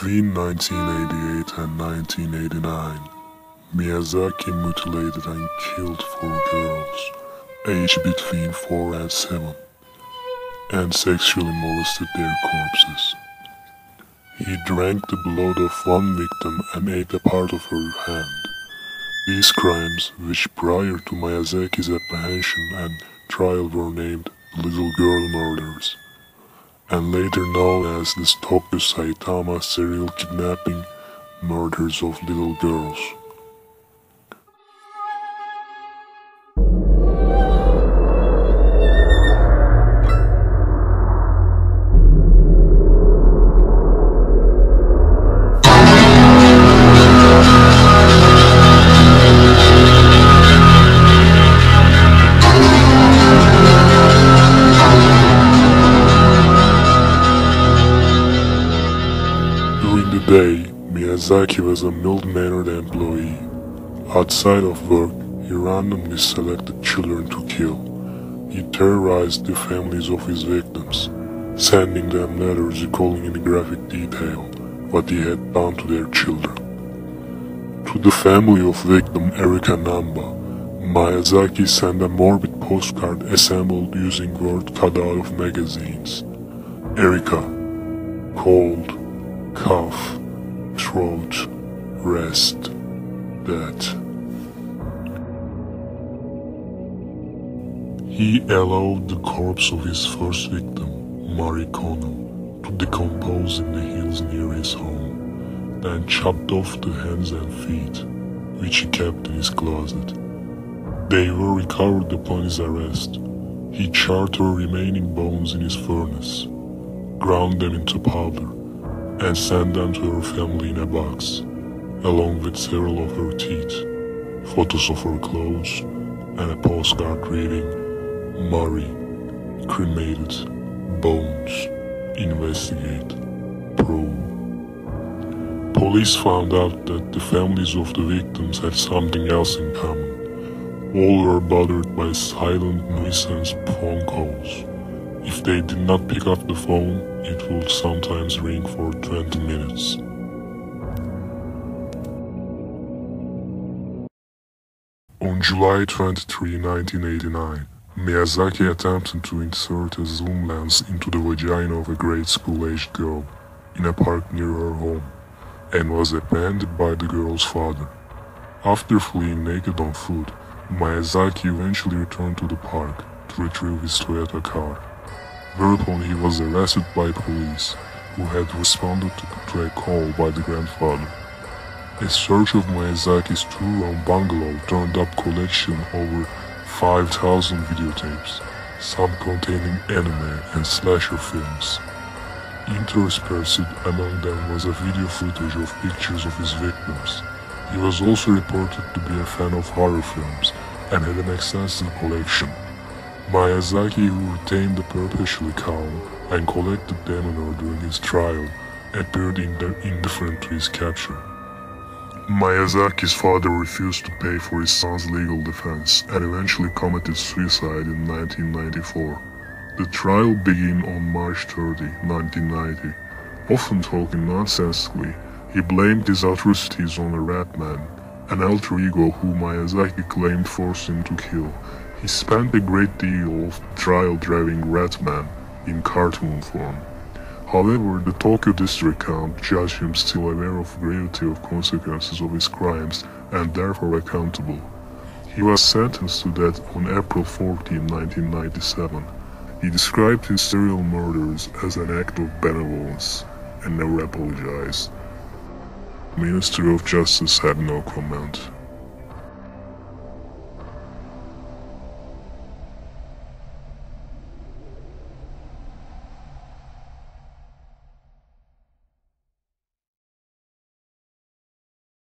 Between 1988 and 1989, Miyazaki mutilated and killed 4 girls, aged between 4 and 7, and sexually molested their corpses. He drank the blood of one victim and ate a part of her hand. These crimes, which prior to Miyazaki's apprehension and trial were named Little Girl Murders, and later known as the Tokyo Saitama serial kidnapping murders of little girls. During the day, Miyazaki was a mild-mannered employee. Outside of work, he randomly selected children to kill. He terrorized the families of his victims, sending them letters recalling in graphic detail what he had done to their children. To the family of victim Erika Namba, Miyazaki sent a morbid postcard assembled using words cut out of magazines. Erika, cold, cough, throat, rest, death. He allowed the corpse of his first victim, Mari Kono, to decompose in the hills near his home, then chopped off the hands and feet, which he kept in his closet. They were recovered upon his arrest. He charred her remaining bones in his furnace, ground them into powder, and sent them to her family in a box, along with several of her teeth, photos of her clothes, and a postcard reading, "Mari, cremated, bones, investigate, probe." Police found out that the families of the victims had something else in common. All were bothered by silent nuisance phone calls. If they did not pick up the phone, it would sometimes ring for 20 minutes. On July 23, 1989, Miyazaki attempted to insert a zoom lens into the vagina of a grade school-aged girl in a park near her home, and was abandoned by the girl's father. After fleeing naked on foot, Miyazaki eventually returned to the park to retrieve his Toyota car, whereupon he was arrested by police, who had responded to a call by the grandfather. A search of Miyazaki's two-room bungalow turned up collection over 5,000 videotapes, some containing anime and slasher films. Interspersed among them was a video footage of pictures of his victims. He was also reported to be a fan of horror films and had an extensive collection. Miyazaki, who retained the perpetually calm and collected demeanor during his trial, appeared indifferent to his capture. Miyazaki's father refused to pay for his son's legal defense and eventually committed suicide in 1994. The trial began on March 30, 1990. Often talking nonsensically, he blamed his atrocities on a rat man, an alter ego who Miyazaki claimed forced him to kill. He spent a great deal of the trial driving Ratman in cartoon form. However, the Tokyo District Court judged him still aware of the gravity of consequences of his crimes and therefore accountable. He was sentenced to death on April 14, 1997. He described his serial murders as an act of benevolence and never apologized. The Ministry of Justice had no comment.